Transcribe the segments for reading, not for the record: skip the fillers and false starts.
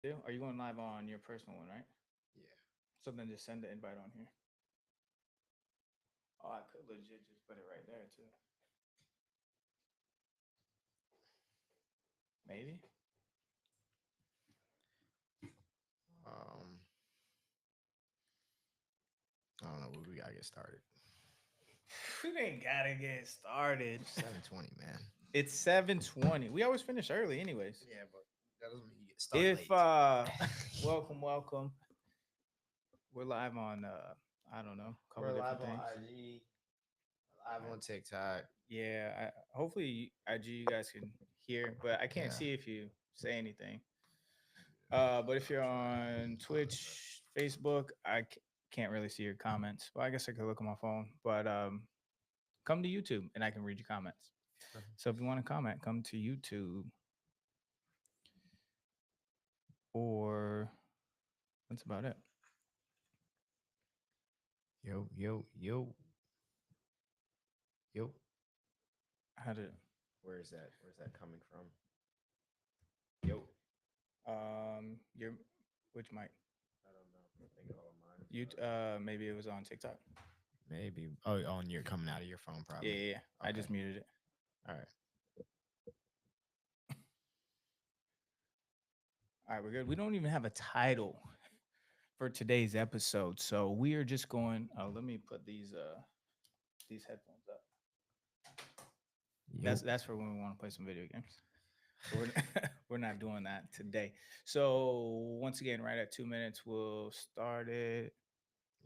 Are you going live on your personal one, right? Yeah. So then just send the invite on here. Oh, I could legit just put it right there too. Maybe. Um, I don't know. We gotta get started. We ain't gotta get started. 7:20, man. It's 7:20. We always finish early, anyways. Yeah, but that doesn't mean you get to start If late. welcome. We're live on I don't know, a couple We're live different on things. IG, live on TikTok. Yeah, hopefully IG you guys can hear, but I can't Yeah. see if you say anything. But if you're I'll try. on I'll try my best. Twitch, Facebook, can't really see your comments. Well, I guess I could look on my phone, but come to YouTube and I can read your comments. So if you want to comment, come to YouTube or that's about it. Yo. How did Where is that? Where's that coming from? Yo. your which mic? I don't know. I think all of mine is You started. maybe it was on TikTok. Maybe. Oh, on your coming out of your phone, Yeah, probably. yeah, yeah. I Okay. just muted it. All right. All right, we're good. We don't even have a title for today's episode, so we are just going. Oh, let me put these headphones up. Yo. That's for when we want to play some video games. But we're not doing that today. So once again, right at 2 minutes, we'll start it.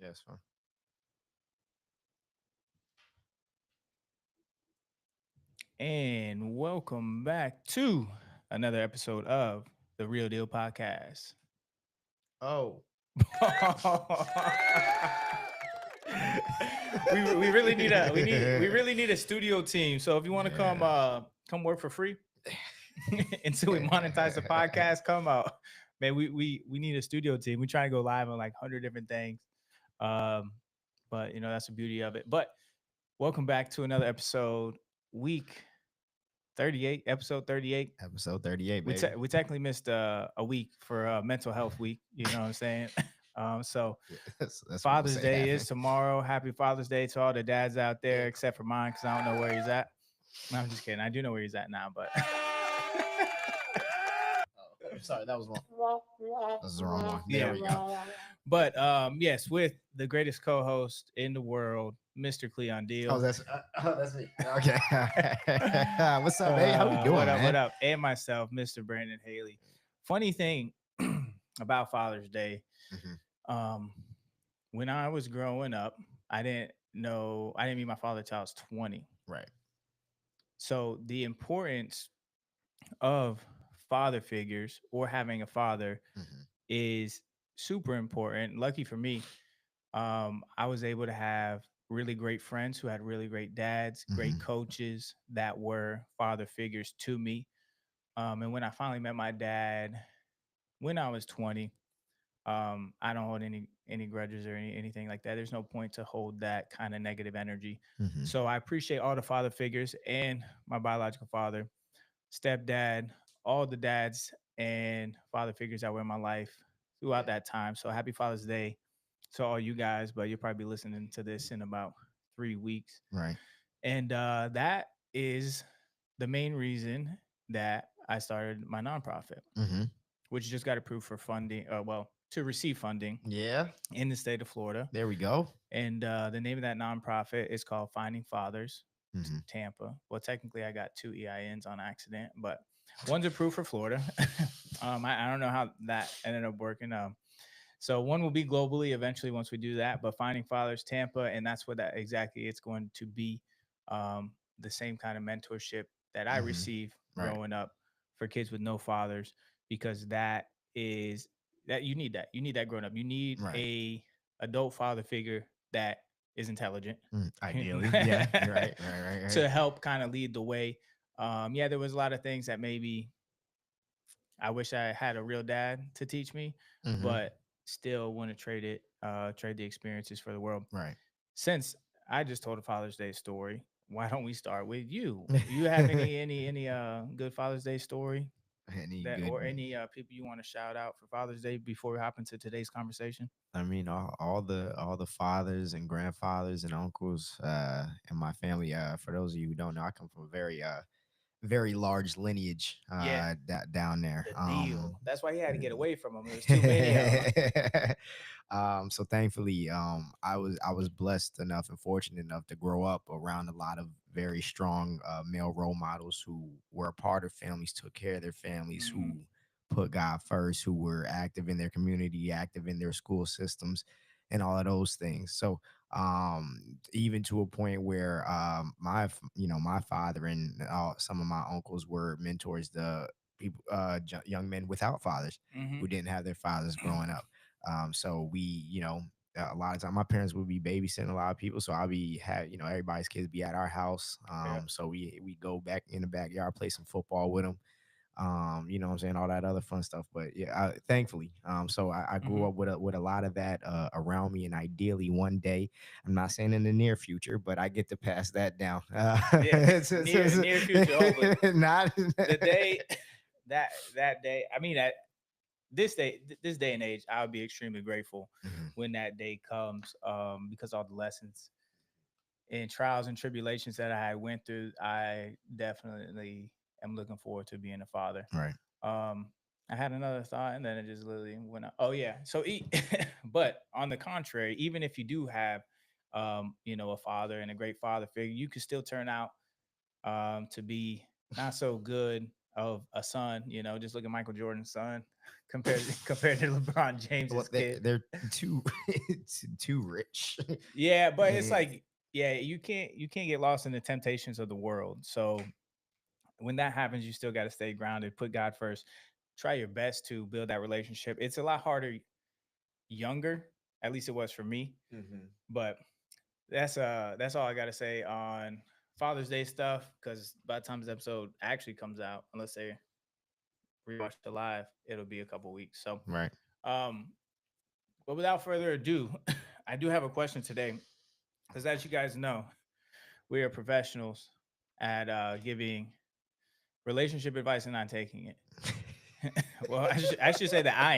Yes, fine. And welcome back to another episode of the Real Deal Podcast. Oh. We really need a we really need a studio team. So if you want to come work for free until we monetize the podcast, come out. Man, we need a studio team. We try to go live on like 100 different things. Um, but you know that's the beauty of it. But welcome back to another episode, week 38, episode 38. Episode 38, baby. We technically missed a week for mental health week. You know what I'm saying? So Yeah, that's what we'll Father's say Day happened. is tomorrow. Happy Father's Day to all the dads out there, except for mine, because I don't know where he's at. No, I'm just kidding. I do know where he's at now, but Oh, I'm sorry, that was wrong. That's the wrong one. There yeah. we go. But yes, with the greatest co-host in the world, Mr. Cleon Oh, Deal. that's me. Okay. What's up, baby? How we doing, What up? What man? up? And myself, Mr. Brandon Haley. Funny thing about Father's Day, Hmm. um, when I was growing up, I didn't meet my father till I was 20. Right. So the importance of father figures or having a father Hmm. is super important. Lucky for me, I was able to have really great friends who had really great dads, great Hmm. coaches that were father figures to me. And when I finally met my dad when I was 20, I don't hold any grudges or anything like that. There's no point to hold that kind of negative energy. Hmm. So I appreciate all the father figures and my biological father, stepdad, all the dads and father figures that were in my life throughout Yeah. that time. So happy Father's Day to all you guys, but you'll probably be listening to this in about 3 weeks. Right. And that is the main reason that I started my nonprofit, Hmm. which just got approved for funding, well, to receive funding Yeah. in the state of Florida. There we go. And the name of that nonprofit is called Finding Fathers Hmm. Tampa. Well, technically, I got two EINs on accident, but one's approved for Florida. I don't know how that ended up working. So one will be globally eventually once we do that, but Finding Fathers Tampa, and that's what that exactly it's going to be. The same kind of mentorship that I Hmm. received Right. growing up for kids with no fathers, because is that you need that growing up. You need Right. a adult father figure that is intelligent Ideally. Yeah. You're right. Right. Right. Right. to help kind of lead the way. Yeah, there was a lot of things that maybe I wish I had a real dad to teach me, Hmm. but still want to trade the experiences for the world. Right. Since I just told a Father's Day story, why don't we start with you? You have any good Father's Day story? Any that, good? or any people you want to shout out for Father's Day before we hop into today's conversation? I mean, all the fathers and grandfathers and uncles in my family. For those of you who don't know, I come from a very large lineage Yeah, down there. the deal. That's why he had to get away from them. It was too many of them. So thankfully, I was blessed enough and fortunate enough to grow up around a lot of very strong male role models who were a part of families, took care of their families, Hmm. who put God first, who were active in their community, active in their school systems, and all of those things. So even to a point where my father and some of my uncles were mentors to people, young men without fathers Hmm. who didn't have their fathers growing up. So we, a lot of time my parents would be babysitting a lot of people. So I'll be everybody's kids be at our house. Yeah. So we go back in the backyard, play some football with them. You know what I'm saying, all that other fun stuff. But yeah, thankfully, so I grew Hmm. up with a lot of that around me, and ideally one day, I'm not saying in the near future, but I get to pass that down. Yeah. Near future, hopefully. Not The day that day. I mean, at this day and age, I would be extremely grateful Mhm. when that day comes, because all the lessons and trials and tribulations that I went through, I definitely am looking forward to being a father. Right. Um, I had another thought, and then it just literally went out. Oh yeah, but on the contrary, even if you do have, a father and a great father figure, you can still turn out to be not so good of a son. Just look at Michael Jordan's son compared to LeBron Well, James's kid. they're too too rich. Yeah, but it's Eh, like, yeah, you can't get lost in the temptations of the world. So when that happens, you still got to stay grounded, put God first, try your best to build that relationship. It's a lot harder younger, at least it was for me. Mhm. But that's all I got to say on Father's Day stuff, because by the time this episode actually comes out, unless they rewatch it live, it'll be a couple weeks. So Right. um but without further ado, I do have a question today, because as you guys know, we are professionals at giving relationship advice and not taking it. Well, I should say that I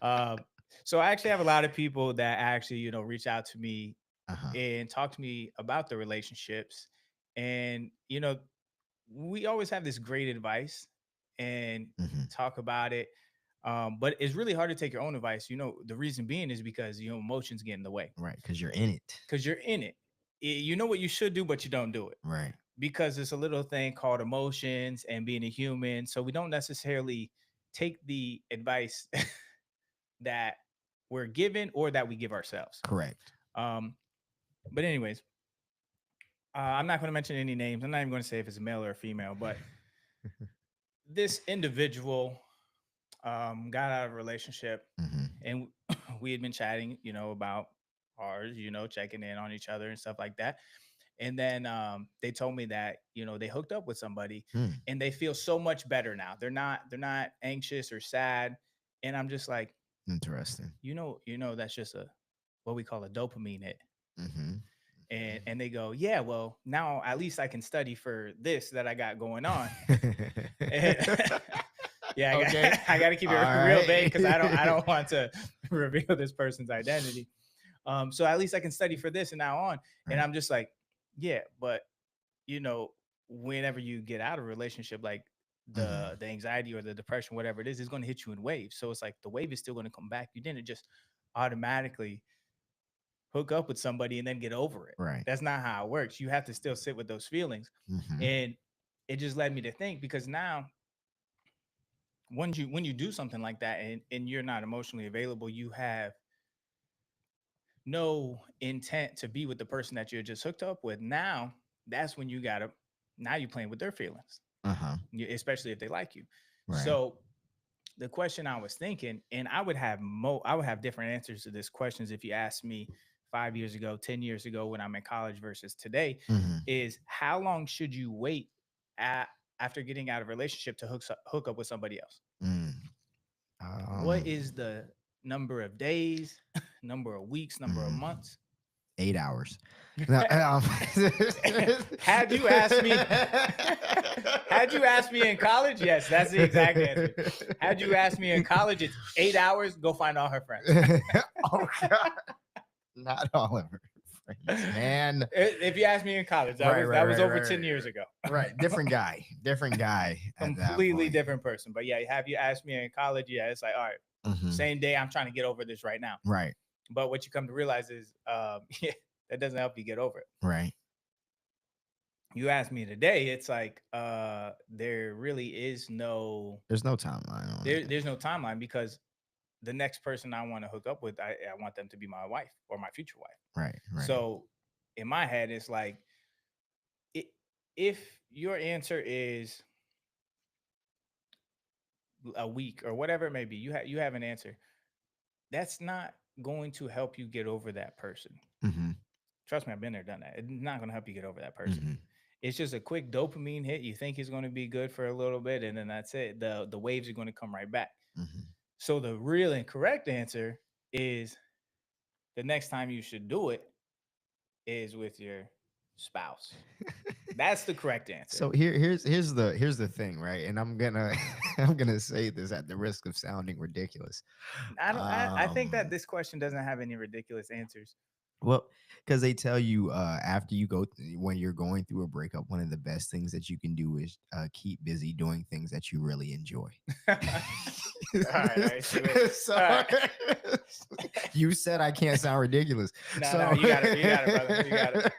am. So I actually have a lot of people that actually, reach out to me Uh-huh. and talk to me about the relationships. And, we always have this great advice and Mhm. talk about it. But it's really hard to take your own advice. The reason being is because, emotions get in the way, Right, because you're in it. because you're in it. You know what you should do, but you don't do it, Right. because it's a little thing called emotions and being a human. So we don't necessarily take the advice that we're given or that we give ourselves. Correct. Um, but anyways, I'm not going to mention any names. I'm not even going to say if it's a male or a female, but this individual got out of a relationship, Mhm. and we had been chatting, about ours, checking in on each other and stuff like that. And then they told me that they hooked up with somebody, Hmm. and they feel so much better now. They're not anxious or sad, and I'm just like, Interesting. that's just a what we call a dopamine hit. Mhm. And they go, yeah, well, now at least I can study for this that I got going on. And yeah, Okay. I got to keep All it real vague, right. because I don't want to reveal this person's identity. So at least I can study for this and now on. And Right. I'm just like, yeah, but you know, whenever you get out of a relationship, like Mhm. the anxiety or the depression, whatever it is going to hit you in waves. So it's like the wave is still going to come back. You didn't just automatically hook up with somebody and then get over it. Right. That's not how it works. You have to still sit with those feelings. Mhm. And it just led me to think, because now when you do something like that, and you're not emotionally available, you have no intent to be with the person that you're just hooked up with. Now that's when now you're playing with their feelings, Uh-huh. especially if they like you. Right. So the question I was thinking, and I would have different answers to this questions if you asked me 5 years ago, 10 years ago when I'm in college versus today, Mhm. is how long should you wait at, after getting out of a relationship to hook up with somebody else? Mm. What Um. is the number of days, number of weeks, number of Mm. months? 8 hours. No, Had you asked me, had you asked me in college, yes, that's the exact answer. Had you asked me in college, it's 8 hours. Go find all her friends. Oh God, not all of her friends, man. If you asked me in college, that Right, was right, right, over right, 10 years ago. right. Different guy at that Completely point. different person. But yeah, have you asked me in college? Yeah, it's like, all right, Mhm. same day. I'm trying to get over this right now. Right, But what you come to realize is, yeah, that doesn't help you get over it. right. You ask me today, it's like, there really is There's no timeline on it. there's no timeline because the next person I want to hook up with, I want them to be my wife or my future wife. Right, right. So in my head, it's like, it, if your answer is a week or whatever it may be, you have an answer. That's not going to help you get over that person. Mm-hmm. Trust me, I've been there, done that. It's not going to help you get over that person. Mm-hmm. It's just a quick dopamine hit. You think it's going to be good for a little bit, and then that's it. The waves are going to come right back. Mm-hmm. So the real and correct answer is the next time you should do it is with your spouse. That's the correct answer. So here's the thing, right? And I'm gonna I'm gonna say this at the risk of sounding ridiculous. I think that Um, this question doesn't have any ridiculous answers. well, because they tell you after you when you're going through a breakup, one of the best things that you can do is keep busy doing things that you really enjoy. All right. So All right. you said I can't sound ridiculous. No, So no, you got it, brother. You got it.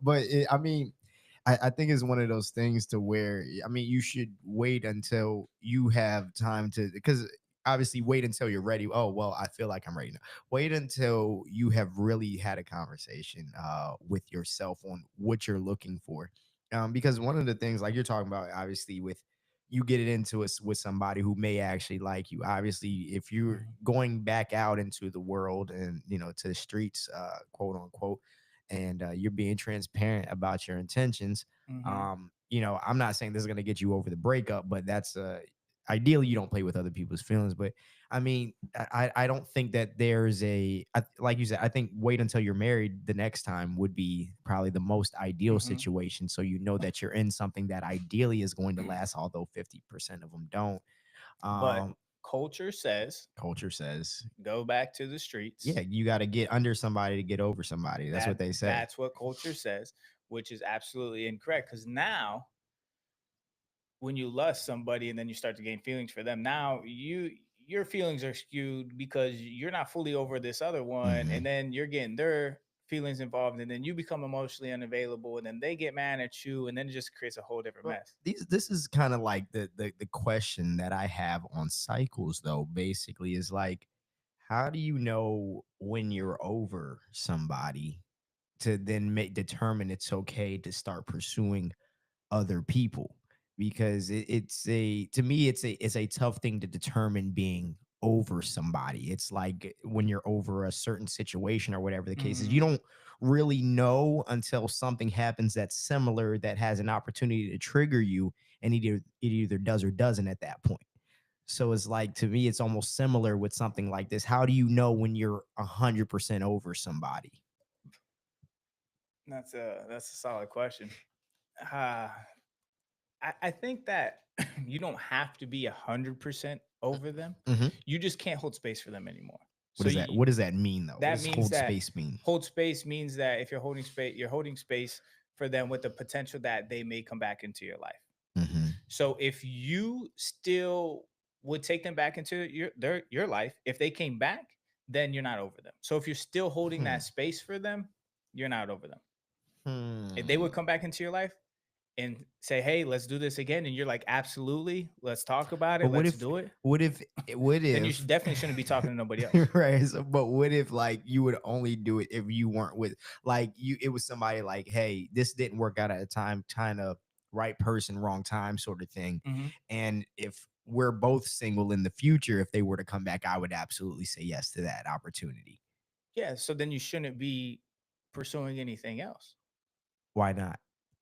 But I mean, I think it's one of those things to where I mean you should wait until you have time to because obviously wait until you're ready. Oh well, I feel like I'm ready now. Wait until you have really had a conversation with yourself on what you're looking for. Because one of the things like you're talking about, obviously, with you get it into us with somebody who may actually like you. Obviously, if you're Mhm. going back out into the world and to the streets, quote unquote, and you're being transparent about your intentions, Mhm. I'm not saying this is going to get you over the breakup, but that's ideally you don't play with other people's feelings. But I mean, I don't think that there's like you said, I think wait until you're married the next time would be probably the most ideal Mhm. situation. So you know that you're in something that ideally is going to last, although 50% of them don't. But Um, culture says Culture says, go back to the streets. yeah, you got to get under somebody to get over somebody. That's what they say. That's what culture says, which is absolutely incorrect. Because now, when you lust somebody and then you start to gain feelings for them, now your feelings are skewed because you're not fully over this other one, Hmm. and then you're getting their feelings involved, and then you become emotionally unavailable, and then they get mad at you, and then it just creates a whole different Well, mess. this is kind of like the question that I have on cycles, though. Basically, is like, how do you know when you're over somebody to then make determine it's okay to start pursuing other people? Because it's a to me it's a tough thing to determine being over somebody. It's like when you're over a certain situation or whatever the case is, you Mhm. don't really know until something happens that's similar that has an opportunity to trigger you, and it either does or doesn't at that point. So it's like to me, it's almost similar with something like this. How do you know when you're 100% over somebody? That's a solid question. Uh, I think that you don't have to be 100% over them. Mhm. You just can't hold space for them anymore. What So does that? What does that mean, though? What that does means hold that space mean? hold space means that if you're holding space for them with the potential that they may come back into your life. Hmm. So if you still would take them back into your life, if they came back, then you're not over them. So if you're still holding Hmm. that space for them, you're not over them. If they would Hmm. come back into your life and say, "Hey, let's do this again," and you're like, "Absolutely, let's talk about But it, let's do it," what if, what then you if, definitely shouldn't be talking to nobody else. right? So, but what if, like, you would only do it if you weren't with, like, it was somebody like, hey, this didn't work out at a time, kind of right person, wrong time sort of thing. Mhm. And if we're both single in the future, if they were to come back, I would absolutely say yes to that opportunity. Yeah, so then you shouldn't be pursuing anything else. Why not?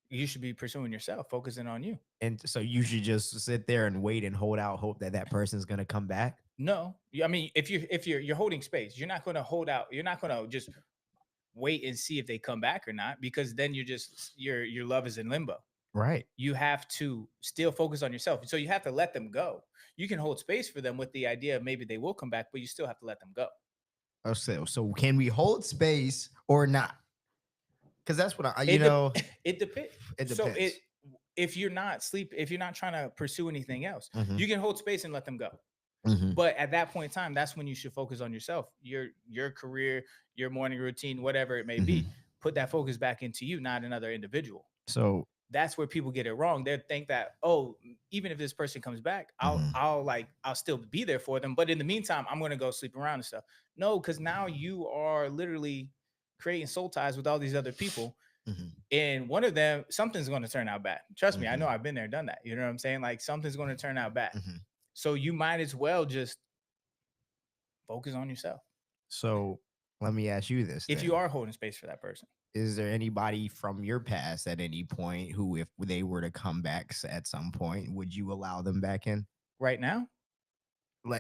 You should be pursuing yourself, focusing on you. And so you should just sit there and wait and hold out hope that that person's going to come back. No, I mean, if you're holding space, you're not going to hold out. You're not going to just wait and see if they come back or not, because then your love is in limbo. Right. You have to still focus on yourself. So you have to let them go. You can hold space for them with the idea of maybe they will come back, but you still have to let them go. Oh, so can we hold space or not? Because that's what It de- it depends. it So depends. if you're not trying to pursue anything else, Hmm. you can hold space and let them go. Hmm. But at that point in time, that's when you should focus on yourself, your career, your morning routine, whatever it may be. Hmm. Put that focus back into you, not another individual. So, That's where people get it wrong. They think that, oh, even if this person comes back, mhm. I'll still be there for them. But in the meantime, I'm gonna go sleep around and stuff. No, because now you are literally creating soul ties with all these other people. Mhm. And one of them, something's gonna turn out bad. Trust me, I know Mhm. I've been there, done that. You know what I'm saying? Like something's gonna turn out bad. Mhm. So you might as well just focus on yourself So let me ask you this if you then. are holding space for that person. Is there anybody from your past at any point who, if they were to come back at some point, would you allow them back in? Right now,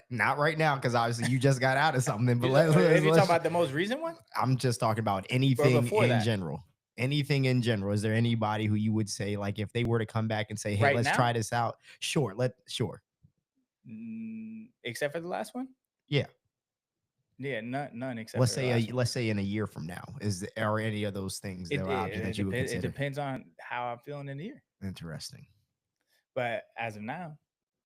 Not right now, because obviously you just got out of something. But are you talking let's. about the most recent one I'm just talking about or anything before in that? general. Anything in general. Is there anybody who you would say, like, if they were to come back and say, "Hey, Right let's now, try this out"? Sure. except for the last one. Yeah. Yeah, none except for the last one. Let's say in a year from now, are any of those things It the it, option it that you would depends. It consider? depends on how I'm feeling in the year. Interesting. But as of now,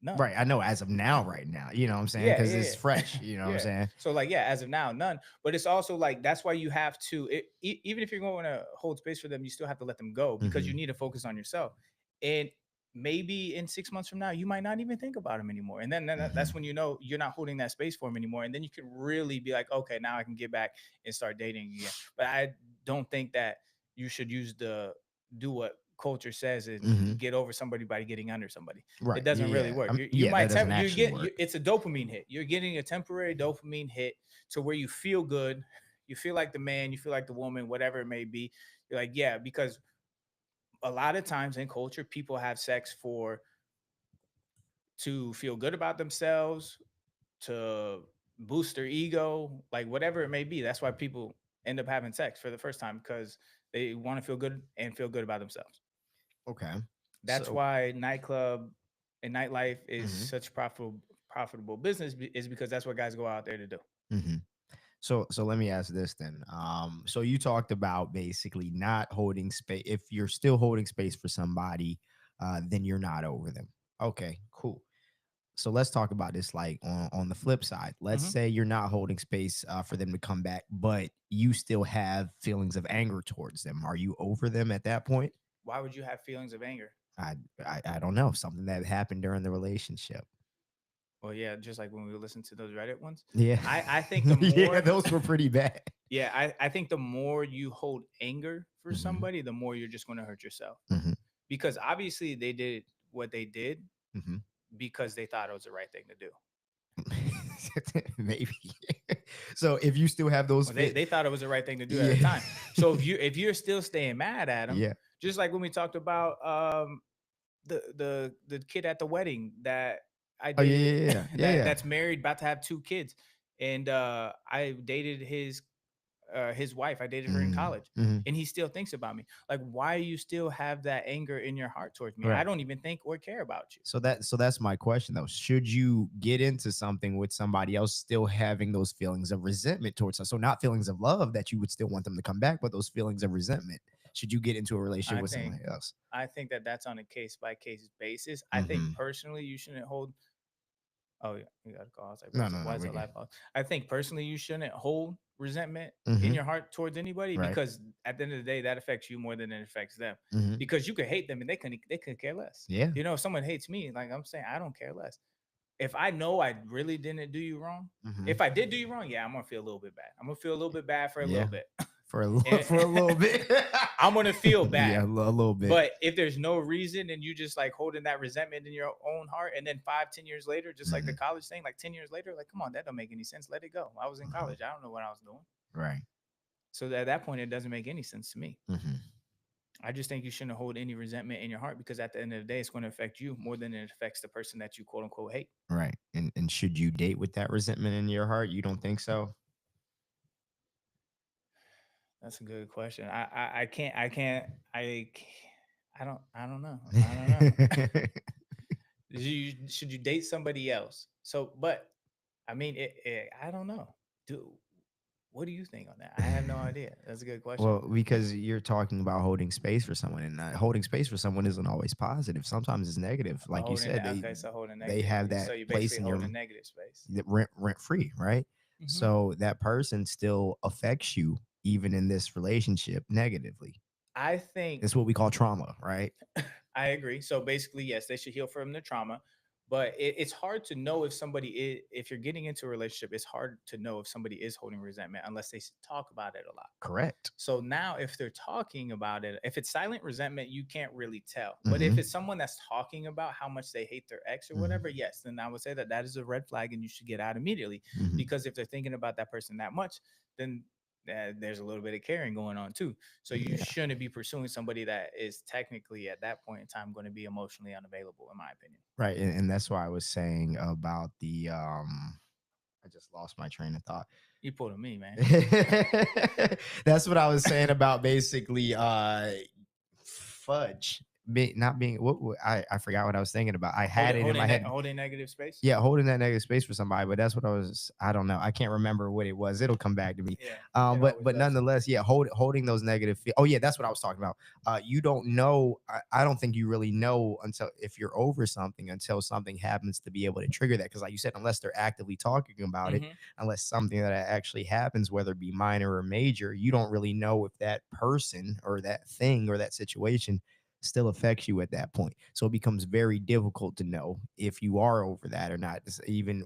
none. Right. I know as of now, right now, you know what I'm saying? Yeah, Because yeah, it's yeah, fresh, you know what I'm yeah. saying? So like, yeah, as of now, none. But it's also like that's why you have to. Even if you're going to hold space for them, you still have to let them go because you Hmm. need to focus on yourself. And maybe in 6 months from now, you might not even think about them anymore. And then that's Hmm. when you know you're not holding that space for them anymore. And then you can really be like, okay, now I can get back and start dating again. But I don't think that you should do what culture says and Hmm. get over somebody by getting under somebody. It Right. Yeah. doesn't really Yeah. work. You Yeah. That might doesn't you actually get work. it's a dopamine hit. You're getting a temporary dopamine hit to where you feel good, you feel like the man, you feel like the woman, whatever it may be. You're like, yeah, because a lot of times in culture, people have sex for to feel good about themselves, to boost their ego, like whatever it may be. That's why people end up having sex for the first time because they want to feel good and feel good about themselves. Okay. That's So, why nightclub and nightlife is mhm, such profitable business is because that's what guys go out there to do. mhm. So let me ask this then. So you talked about basically not holding space. If you're still holding space for somebody, then you're not over them. Okay, cool. So let's talk about this like on the flip side. Let's Mhm. say you're not holding space for them to come back, but you still have feelings of anger towards them. Are you over them at that point? Why would you have feelings of anger? I I don't know. Something that happened during the relationship. Well, yeah, just like when we listen to those Reddit ones. Yeah. I think the Yeah, more those were pretty bad. yeah, I think the more you hold anger for Hmm. somebody, the more you're just going to hurt yourself. Hmm. Because obviously they did what they did Hmm. because they thought it was the right thing to do. Maybe. So if you still have those Well, fit, they thought it was the right thing to do at yeah. the time. So if you're still staying mad at them, Yeah. just like when we talked about the kid at the wedding that I Oh yeah, dated yeah, yeah, yeah, yeah. that's married, about to have two kids, and I dated his wife. I dated her in Mm-hmm. college, Mm-hmm. and he still thinks about me. Like, why you still have that anger in your heart towards me? I Right. don't even think or care about you. So that's my question though. Should you get into something with somebody else still having those feelings of resentment towards us? So not feelings of love that you would still want them to come back, but those feelings of resentment. Should you get into a relationship I with think somebody else? I think that that's on a case by case basis. I think Mm-hmm. personally you shouldn't hold. Oh yeah, you got a call. I was like, No, no, why no. is We it good. live call? I think personally you shouldn't hold resentment in Mm-hmm. your heart towards anybody Right. because at the end of the day that affects you more than it affects them. Mm-hmm. Because you could hate them and they could care less. Yeah. You know, if someone hates me, like I'm saying, I don't care less. If I know I really didn't do you wrong, Mm-hmm. if I did do you wrong, yeah, I'm gonna feel a little bit bad. I'm gonna feel a little bit bad for a little Yeah. bit. And For a little bit. I'm gonna feel Yeah, bad. a little bit. But if there's no reason and you just like holding that resentment in your own heart, and then 5, 10 years later, just like the Mhm. college thing, like 10 years later, like come on, that don't make any sense. Let it go. I was in Mhm. college. I don't know what I was doing. Right. So at that point, it doesn't make any sense to me. Mhm. I just think you shouldn't hold any resentment in your heart, because at the end of the day, it's going to affect you more than it affects the person that you quote unquote hate. Right. And should you date with that resentment in your heart? You don't think so? That's a good question. I don't know. I don't know. Should you date somebody else? So, but I mean, I don't know. Do What do you think on that? I have no idea. That's a good question. Well, because you're talking about holding space for someone, and holding space for someone isn't always positive. Sometimes it's negative. Like you said, Okay, so holding they negative. have that So you're place basically in your holding negative space. rent free, right? Hmm. So that person still affects you even in this relationship negatively. I think It's what we call trauma, right? I agree. So basically, yes, they should heal from their trauma. But it's hard to know if somebody is, if you're getting into a relationship, it's hard to know if somebody is holding resentment unless they talk about it a lot. Correct. So now, if they're talking about it, if it's silent resentment, you can't really tell. But if Hmm. it's someone that's talking about how much they hate their ex or whatever, Hmm. yes, then I would say that that is a red flag and you should get out immediately. Hmm. Because if they're thinking about that person that much, then there's a little bit of caring going on too. So you Yeah. shouldn't be pursuing somebody that is technically at that point in time going to be emotionally unavailable, in my opinion. Right. And that's why I was saying about the I just lost my train of thought. You pulled me, man. That's what I was saying about basically fudge not being I forgot what I was thinking about. I had it in my head. Holding negative space. Yeah, holding that negative space for somebody, but that's what I don't know. I can't remember what it was. It'll come back to me. Yeah, it But always does. nonetheless, yeah, holding those negative. Oh yeah, that's what I was talking about. You don't know. I don't think you really know until if you're over something until something happens to be able to trigger that. Because like you said, unless they're actively talking about it, Hmm. unless something that actually happens, whether it be minor or major, you don't really know if that person or that thing or that situation still affects you at that point. So it becomes very difficult to know if you are over that or not. Even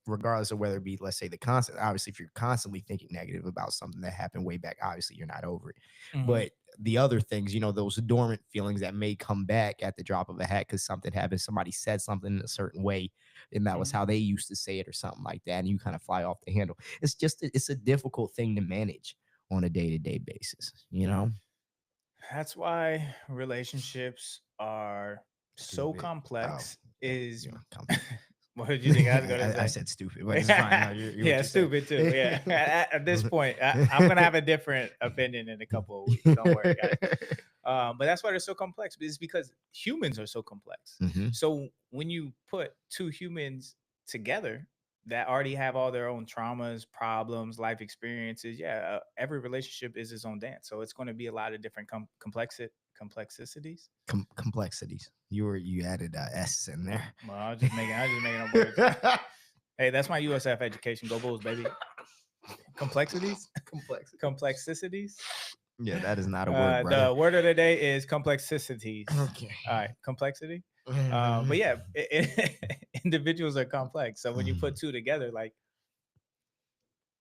regardless of whether it be, let's say, the constant. Obviously, if you're constantly thinking negative about something that happened way back, obviously you're not over it. Hmm. But the other things, those dormant feelings that may come back at the drop of a hat because something happened, somebody said something in a certain way, and that was Hmm. how they used to say it or something like that, and you kind of fly off the handle. It's a difficult thing to manage on a day-to-day basis. That's why relationships are so Stupid. Oh, complex. yeah. Is You know, come. What did you think I was gonna I say? said stupid, but it's fine. No, you're what Yeah, you said. stupid too. Yeah. At this point, I'm gonna have a different opinion in a couple of weeks. Don't worry, guys. But that's why they're so complex. It's because humans are so complex. Hmm. So when you put two humans together that already have all their own traumas, problems, life experiences, yeah, every relationship is its own dance. So it's going to be a lot of different complexicities. Complexities. You added a S in there. Well, I was just making up words. Hey, that's my USF education. Go Bulls, baby. Complexities, Complexity. complexicities. Yeah, that is not a word, brother. The word of the day is complexities. Okay. All right, complexity. But yeah, individuals are complex. So when you put two together, like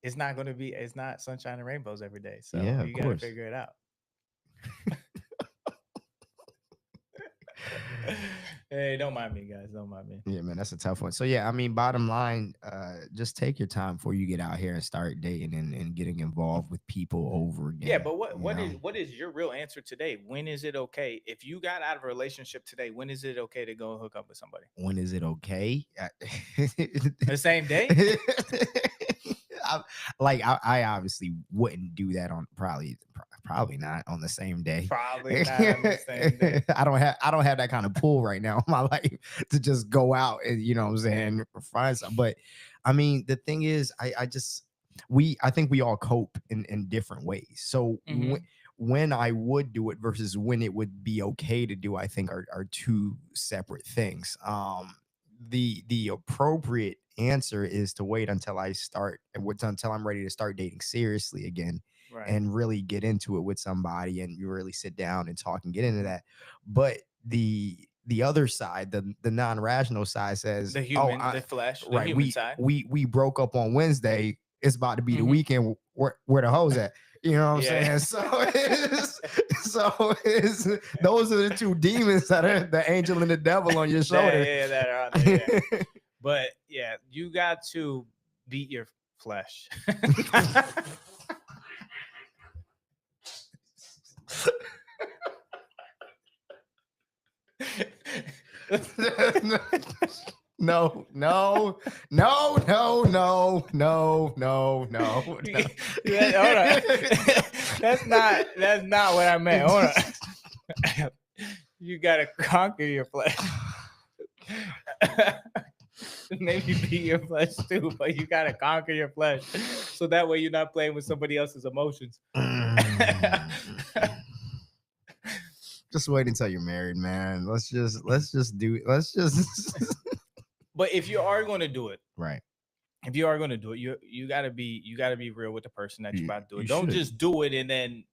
it's not sunshine and rainbows every day. So Yeah, of you got to course. figure it out. Hey, don't mind me, guys. Don't mind me. Yeah, man, that's a tough one. So yeah, I mean, bottom line, just take your time before you get out here and start dating and getting involved with people over again. Yeah, but you know? what is your real answer today? When is it okay if you got out of a relationship today? When is it okay to go hook up with somebody? When is it okay? The same day? I obviously wouldn't do that on probably not on the same day. Probably not on the same day. I don't have that kind of pull right now in my life to just go out and what I'm saying, find something. But I mean, the thing is, I think we all cope in different ways. So Mhm. when I would do it versus when it would be okay to do, I think are two separate things. The appropriate answer is to wait until until I'm ready to start dating seriously again Right. and really get into it with somebody and you really sit down and talk and get into that. But the other side, the non-rational side says, The oh, human, the flesh, the right, human side. we broke up on Wednesday. It's about to be the Mhm. weekend. Where the hoes at? You know what I'm Yeah. saying? Those are the two demons that are the angel and the devil on your shoulder. That are on there. Yeah. But yeah, you got to beat your flesh. No, no, no, no, no, no, no, no, no. Hold on. That's not what I meant. Hold on. You gotta conquer your flesh. Maybe beat your flesh too, but you gotta conquer your flesh. So that way you're not playing with somebody else's emotions. Just wait until you're married, man. Let's just But if you are going to do it, right. if you are going to do it, you gotta be real with the person that you're about to do it. You Don't should. just do it and then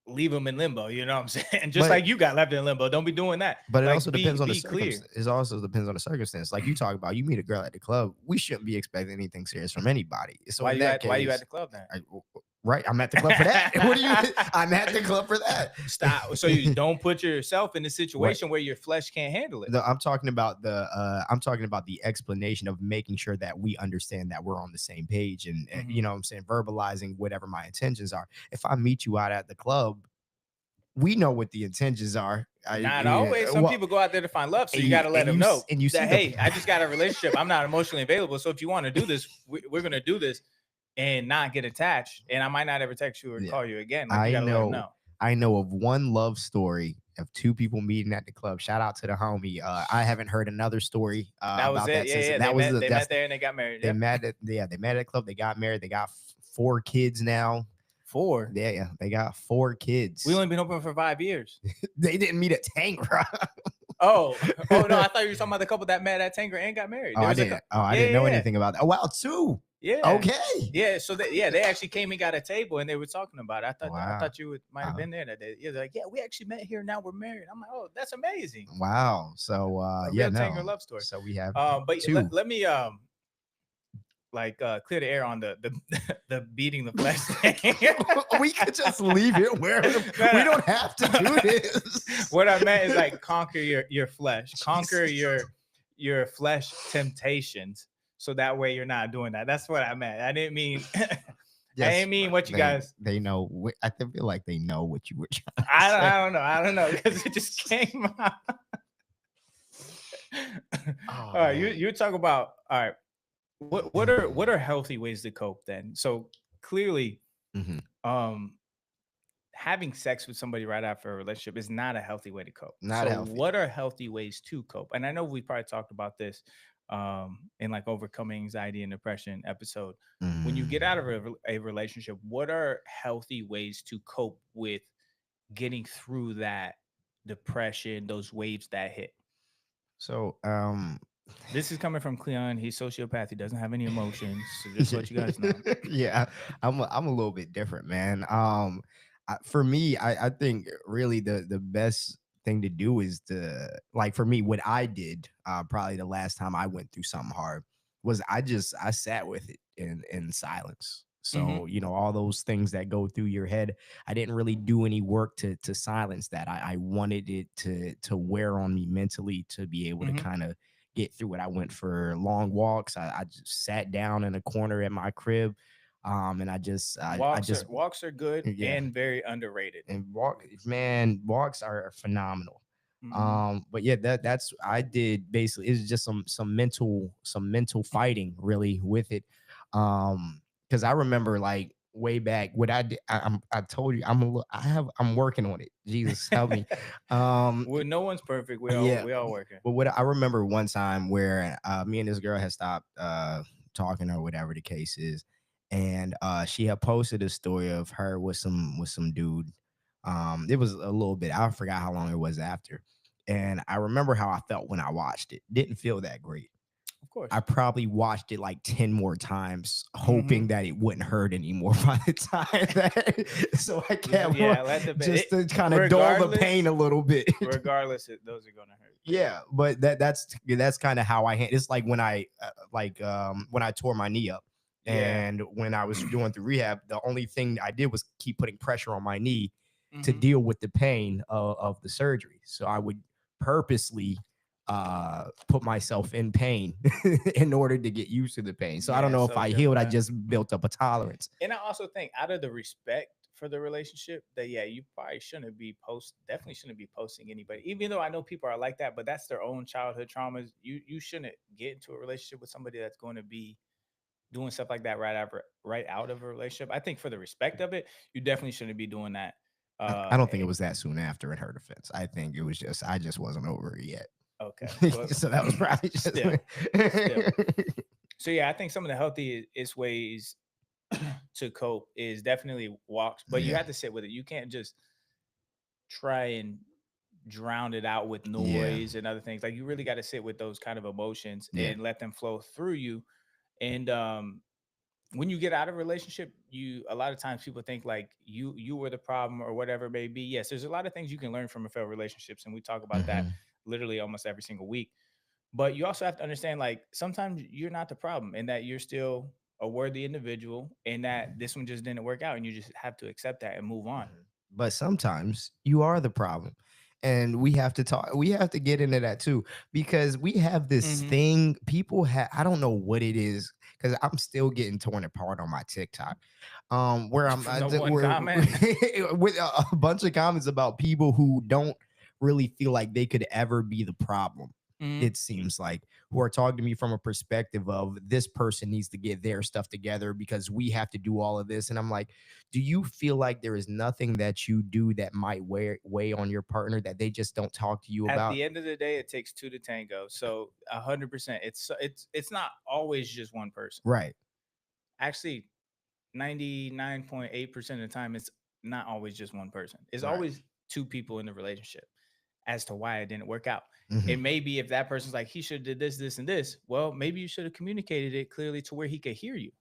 leave them in limbo. You know what I'm saying? Just But- like you got left in limbo. Don't be doing that. But it Like, also depends on the be clear. circumstance. It also depends on the circumstance. Like you talk about, you meet a girl at the club. We shouldn't be expecting anything serious from anybody. So Why in you that at case, why you at the club then? Right, I'm at the club for that. What do you? I'm at the club for that. Stop. So you don't put yourself in a situation where your flesh can't handle it. I'm talking about the explanation of making sure that we understand that we're on the same page and you know what I'm saying, verbalizing whatever my intentions are. If I meet you out at the club, we know what the intentions are. Not always. Some people go out there to find love, so you got to let them know. And you that, see, hey, I just got a relationship. I'm not emotionally available. So if you want to do this, we're gonna do this and not get attached. And I might not ever text you or call you again. Like, you gotta let them know. I know of one love story of two people meeting at the club. Shout out to the homie. I haven't heard another story that was about it. that Yeah, since yeah. They met there and they got married. They met at the club. They got married. They got 4 kids now. 4. Yeah, they got 4 kids. We only been open for 5 years. They didn't meet at Tangra. Oh no! I thought you were talking about the couple that met at Tangra and got married. I didn't. I didn't know anything about that. Oh wow, 2. Yeah. Okay. Yeah. So they actually came and got a table and they were talking about it. I thought you might have been there that day. Yeah, they're like, yeah, we actually met here. Now we're married. I'm like, oh, that's amazing. Wow. So Tangra love story. So we have. But 2. let me clear the air on the beating the flesh thing. We could just leave it where we don't have to do this. What I meant is like conquer your flesh, conquer your flesh temptations, so that way you're not doing that. That's what I meant. I didn't mean. Yes, I didn't mean what you guys. They know. I feel like they know what you were trying. I don't know because it just came out. All right, you talk about all right. What are healthy ways to cope then? So clearly, having sex with somebody right after a relationship is not a healthy way to cope. Not healthy. What are healthy ways to cope? And I know we probably talked about this in like overcoming anxiety and depression episode. When you get out of a relationship, what are healthy ways to cope with getting through that depression, those waves that hit? So this is coming from Cleon. He's sociopath. He doesn't have any emotions. So just let you guys know. Yeah, I'm a little bit different, man. For me, I think really the best thing to do is to, like, for me, what I did probably the last time I went through something hard was I sat with it in silence. So, you know, all those things that go through your head, I didn't really do any work to silence that. I wanted it to wear on me mentally to be able to kind of get through it. I went for long walks. I just sat down in a corner at my crib. And walks are good and very underrated. And walks are phenomenal. But yeah, that's I did basically. It's just some mental fighting really with it. Because I remember like way back what I did. I told you I'm working on it. Jesus help me. Well, no one's perfect. We all working. But what I remember one time where me and this girl had stopped talking or whatever the case is. And she had posted a story of her with some dude. It was a little bit, I forgot how long it was after. And I remember how I felt when I watched it. Didn't feel that great. Of course. I probably watched it like 10 more times, hoping that it wouldn't hurt anymore by the time that. So I kept just to kind of dull the pain a little bit. Regardless, those are gonna hurt. Yeah, but that's kind of how I it's like when I when I tore my knee up. And when I was doing through rehab, the only thing I did was keep putting pressure on my knee to deal with the pain of the surgery. So I would purposely put myself in pain in order to get used to the pain. So I don't know if I healed. I just built up a tolerance. And I also think out of the respect for the relationship, that yeah, you probably shouldn't be definitely shouldn't be posting anybody. Even though I know people are like that, but that's their own childhood traumas. You shouldn't get into a relationship with somebody that's going to be doing stuff like that right out of a relationship. I think for the respect of it, you definitely shouldn't be doing that. I don't think it was that soon after, in her defense. I think it was just I just wasn't over it yet. Okay, well, So that was probably just still. So yeah, I think some of the healthiest ways to cope is definitely walks, but you Yeah. have to sit with it. You can't just try and drown it out with Yeah. noise and other things. Like you really got to sit with those kind of emotions Yeah. and let them flow through you. And when you get out of a relationship, you a lot of times people think like you were the problem or whatever it may be. Yes, there's a lot of things you can learn from a failed relationships, and we talk about that Mhm. literally almost every single week. But you also have to understand like sometimes you're not the problem and that you're still a worthy individual and that this one just didn't work out and you just have to accept that and move on. But sometimes you are the problem. And we have to get into that too, because we have this Hmm. thing people have. I don't know what it is, because I'm still getting torn apart on my TikTok. Where I'm From the one comment. with a bunch of comments about people who don't really feel like they could ever be the problem. Hmm. It seems like, who are talking to me from a perspective of this person needs to get their stuff together because we have to do all of this. And I'm like, do you feel like there is nothing that you do that might weigh on your partner that they just don't talk to you At about? the end of the day, it takes two to tango. So 100%. It's not always just one person. Right. Actually, 99.8% of the time, it's not always just one person. It's Right. always two people in the relationship as to why it didn't work out. Mhm. It may be if that person's like, he should have did this, this, and this. Well, maybe you should have communicated it clearly to where he could hear you.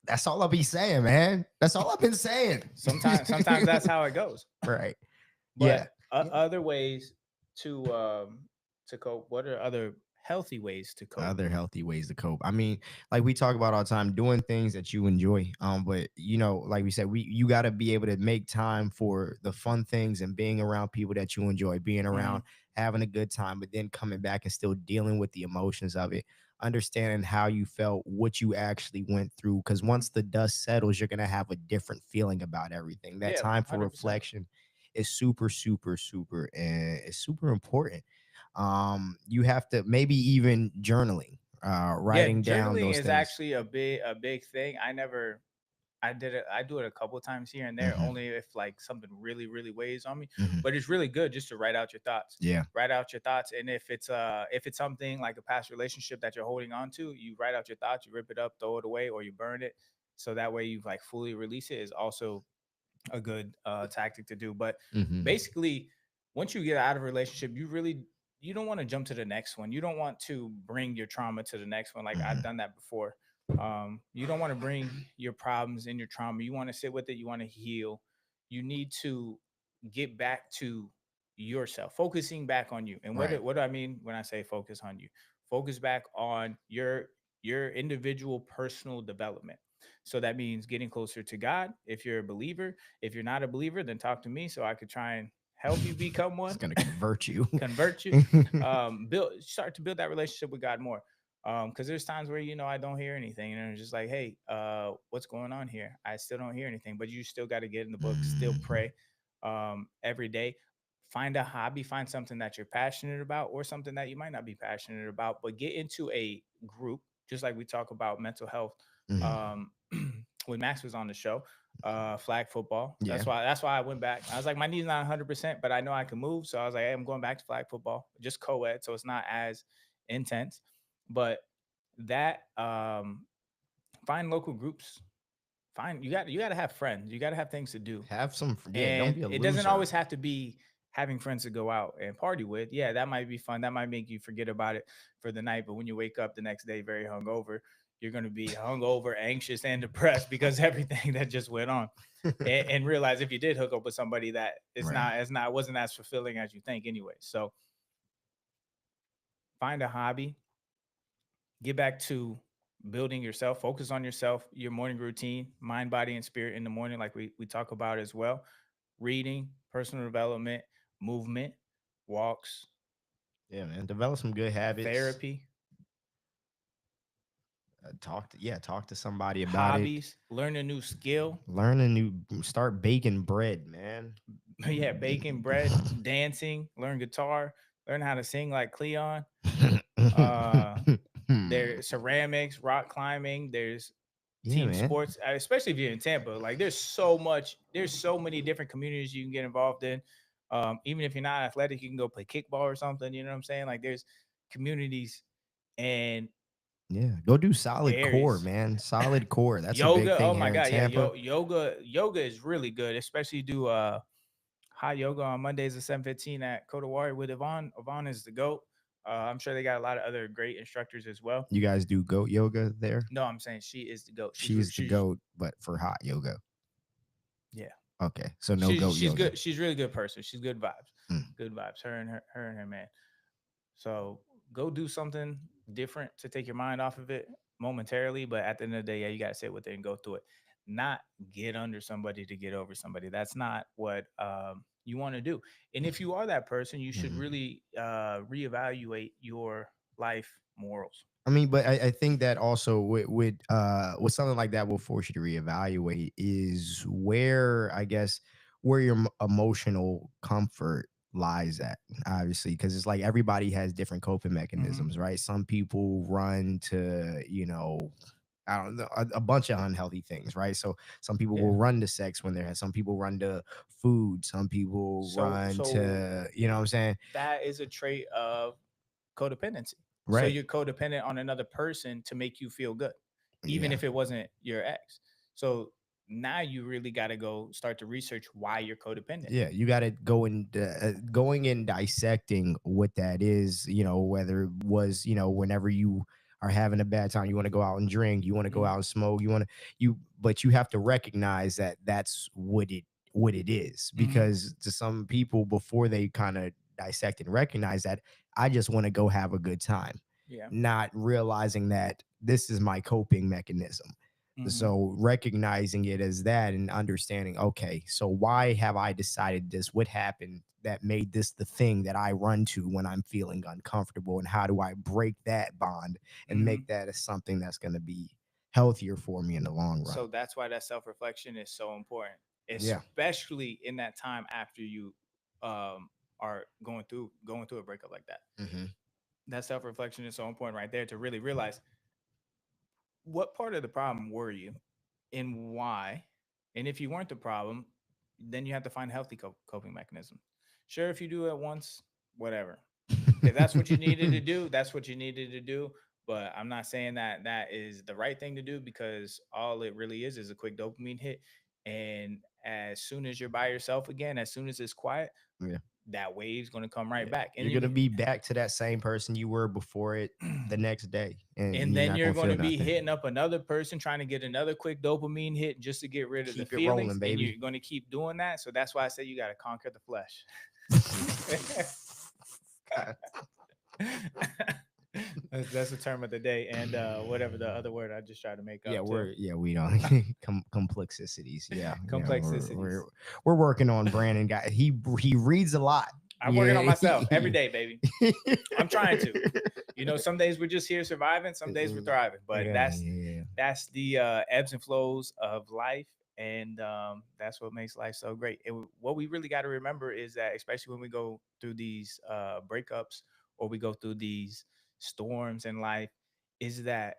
That's all I'll be saying, man. That's all I've been saying. Sometimes that's how it goes. Right. But Yeah. other ways to cope. What are other healthy ways to cope? Other healthy ways to cope. I mean, like we talk about all the time, doing things that you enjoy. But like we said, you got to be able to make time for the fun things and being around people that you enjoy, being Mhm. around, having a good time, but then coming back and still dealing with the emotions of it, understanding how you felt, what you actually went through. Because once the dust settles, you're gonna have a different feeling about everything. That Yeah, time for 100%. reflection is super, super, super, and it's super important. You have to maybe even journaling, Yeah, writing down journaling those is things. actually a big thing. I do it a couple times here and there, Hmm. only if like something really, really weighs on me. Hmm. But it's really good just to write out your thoughts. Yeah. Write out your thoughts. And if it's something like a past relationship that you're holding on to, you write out your thoughts, you rip it up, throw it away, or you burn it. So that way you like fully release it is also a good tactic to do. But Hmm. basically, once you get out of a relationship, you don't want to jump to the next one. You don't want to bring your trauma to the next one. Like I've Hmm. done that before. You don't want to bring your problems and your trauma. You want to sit with it. You want to heal. You need to get back to yourself, focusing back on you. And Right. what do I mean when I say focus on you? Focus back on your individual personal development. So that means getting closer to God. If you're a believer, if you're not a believer, then talk to me so I could try and help you become It's one, gonna convert you. convert you, start to build that relationship with God more. Because there's times where I don't hear anything, and it's just like, hey, what's going on here? I still don't hear anything, but you still got to get in the book, still Mhm. pray, every day. Find a hobby, find something that you're passionate about, or something that you might not be passionate about, but get into a group, just like we talk about mental health. Mhm. Um, when Max was on the show, flag football. Yeah. That's why I went back. I was like, my knee's not 100%, but I know I can move. So I was like, hey, I'm going back to flag football, just co-ed, so it's not as intense. But that find local groups. You got to have friends. You got to have things to do, Have some. Yeah. Don't and be a it doesn't loser. always have to be having friends to go out and party with. Yeah, that might be fun. That might make you forget about it for the night. But when you wake up the next day very hungover, you're going to be hungover, anxious, and depressed because everything that just went on. And realize if you did hook up with somebody that Right. it's not wasn't as fulfilling as you think anyway. So find a hobby, get back to building yourself, focus on yourself, your morning routine, mind, body, and spirit in the morning, like we talk about as well. Reading, personal development, movement, walks, Yeah, man. Develop some good habits. therapy. talk to somebody about it. hobbies, learn a new skill. Learn a new Start baking bread, man. Yeah, baking bread, dancing, learn guitar, learn how to sing like Cleon. Uh, there's ceramics, rock climbing. There's Yeah, team man. sports, especially if you're in Tampa. Like there's so many different communities you can get involved in. Even if you're not athletic, you can go play kickball or something. You know what I'm saying? Like there's communities and Yeah, go do solid core, areas. man. Solid core. That's a big Yoga. thing Oh my here in God. Yeah. Tampa. Yoga is really good, especially do hot yoga on Mondays at 7:15 at Kodawari with Yvonne. Yvonne is the GOAT. I'm sure they got a lot of other great instructors as well. You guys do goat yoga there? No, I'm saying she is the GOAT. She's the She's goat, but for hot yoga. yeah. Okay, so no goat She's yoga. good. She's really good person. She's good vibes. Mm. Good vibes. Her and her man. So go do something different to take your mind off of it momentarily. But at the end of the day, yeah, you gotta sit with it and go through it. Not get under somebody to get over somebody. That's not what you want to do. And if you are that person, you should Mhm. really reevaluate your life morals. I mean, but I think that also with something like that will force you to reevaluate is where I guess where your emotional comfort lies at, obviously, because it's like everybody has different coping Hmm. mechanisms, right? Some people run to, I don't know, a bunch of unhealthy things, right? So some people Yeah. will run to sex when they're, some people run to food, some people run So to, you know what I'm saying? that is a trait of codependency. So Right. you're codependent on another person to make you feel good, even Yeah. if it wasn't your ex. So now you really got to go start to research why you're codependent. Yeah, you got to go and going and dissecting what that is, whether it was, whenever you are having a bad time, you want to go out and drink, you want to go Mhm. out and smoke, but you have to recognize that that's what it is, Mhm. because to some people, before they kind of dissect and recognize that, I just want to go have a good time, Yeah. not realizing that this is my coping mechanism. Mhm. So recognizing it as that and understanding, okay, so why have I decided this? What happened that made this the thing that I run to when I'm feeling uncomfortable? And how do I break that bond and Mhm. make that as something that's going to be healthier for me in the long run? So that's why that self-reflection is so important, Yeah. especially in that time after you are going through a breakup like that. Hmm. That self-reflection is so important right there to really realize what part of the problem were you and why. And if you weren't the problem, then you have to find healthy coping mechanism. Sure, if you do it once, whatever. If that's what you needed to do, that's what you needed to do. But I'm not saying that that is the right thing to do, because all it really is a quick dopamine hit. And as soon as you're by yourself again, as soon as it's quiet, Yeah. that wave's going to come right Yeah. back. You're going to be back to that same person you were before it the next day. And And you're then not you're going to going feel to be nothing. hitting up another person trying to get another quick dopamine hit just to get rid of the Keep it rolling, feelings, and baby. you're going to keep doing that. So that's why I say you got to conquer the flesh. That's the term of the day, and whatever the other word I just tried to make Yeah, up too. we don't complexities. Yeah, Complexities. we're working on Brandon. Guy, he reads a lot. I'm working on Yeah. myself every day, baby. I'm trying to. Some days we're just here surviving, some days we're thriving. But Yeah, yeah. that's the ebbs and flows of life, and that's what makes life so great. And what we really got to remember is that, especially when we go through these breakups or we go through these storms in life, is that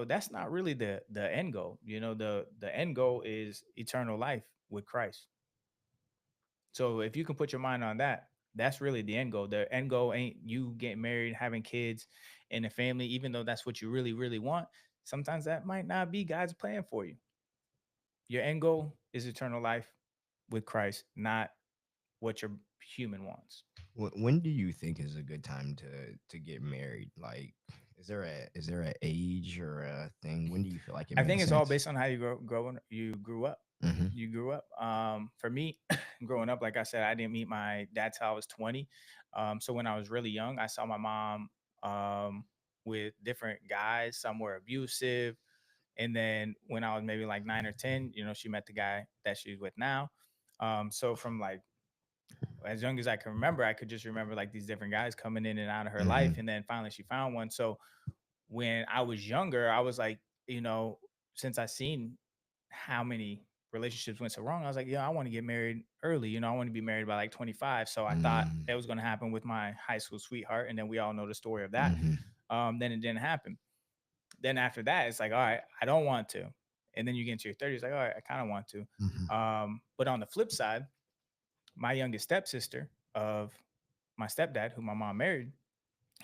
that's not really the end goal. The end goal is eternal life with Christ. So if you can put your mind on that, that's really the end goal. The end goal ain't you getting married, having kids, and a family, even though that's what you really, really want. Sometimes that might not be God's plan for you. Your end goal is eternal life with Christ, not what your human wants. When do you think is a good time to get married? Like, is there a age or a thing? When do you feel like it I think makes it's all sense? based on how you grew up. Hmm. You grew up. For me, growing up, like I said, I didn't meet my dad till I was 20. So when I was really young, I saw my mom with different guys. Some were abusive, and then when I was maybe like 9 or 10, she met the guy that she's with now. So from like as young as I can remember, I could just remember like these different guys coming in and out of her life, Hmm. and then finally she found one. So when I was younger, I was like you know, since I seen how many relationships went so wrong, I was like, yeah, I want to get married early. You know, I want to be married by like 25. So I thought Mm, that was going to happen with my high school sweetheart. And then we all know the story of that. mhm, Then it didn't happen. Then after that, it's like, all right, I don't want to. And then you get into your 30s, like, all right, I kind of want to. mhm, But on the flip side, my youngest stepsister of my stepdad, who my mom married,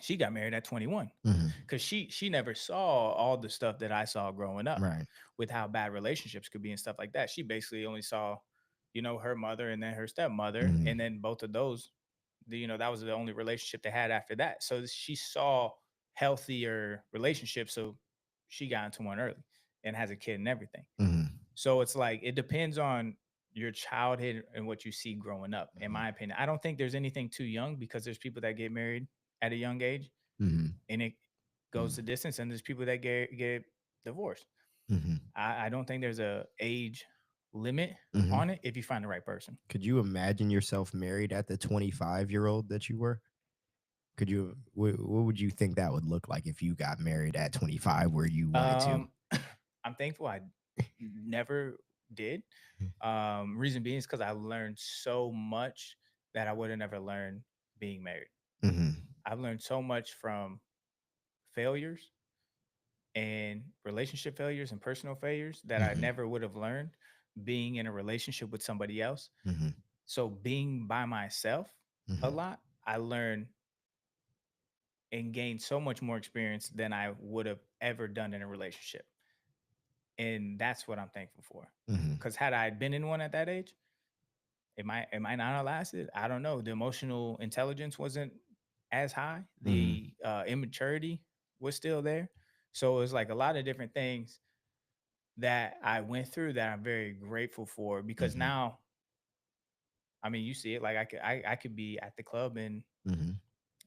she got married at 21 mhm. because she never saw all the stuff that I saw growing up Right. with how bad relationships could be and stuff like that. She basically only saw, you know, her mother and then her stepmother, and Mhm, then both of those, you know, that was the only relationship they had after that. So she saw healthier relationships, so she got into one early and has a kid and everything. mhm, So it's like it depends on your childhood and what you see growing up, in mhm, my opinion. I don't think there's anything too young because there's people that get married at a young age mhm, and it goes mhm, the distance, and there's people that get divorced. mhm, I don't think there's a age limit mhm. on it if you find the right person. Could you imagine yourself married at the 25-year-old that you were? Could you what would you think that would look like if you got married at 25 where you wanted to? Um, I'm thankful I never did. Reason being is because I learned so much that I would have never learned being married. Mhm, I've learned so much from failures and relationship failures and personal failures that I mhm, never would have learned being in a relationship with somebody else. mhm, So being by myself a mhm, lot, I learned and gained so much more experience than I would have ever done in a relationship. And that's what I'm thankful for. mhm, Because had I been in one at that age, it might not have lasted. I don't know. The emotional intelligence wasn't as high. mhm, The immaturity was still there. So it's like a lot of different things that I went through that I'm very grateful for because mhm, now, I mean, you see it. Like I could be at the club and mhm.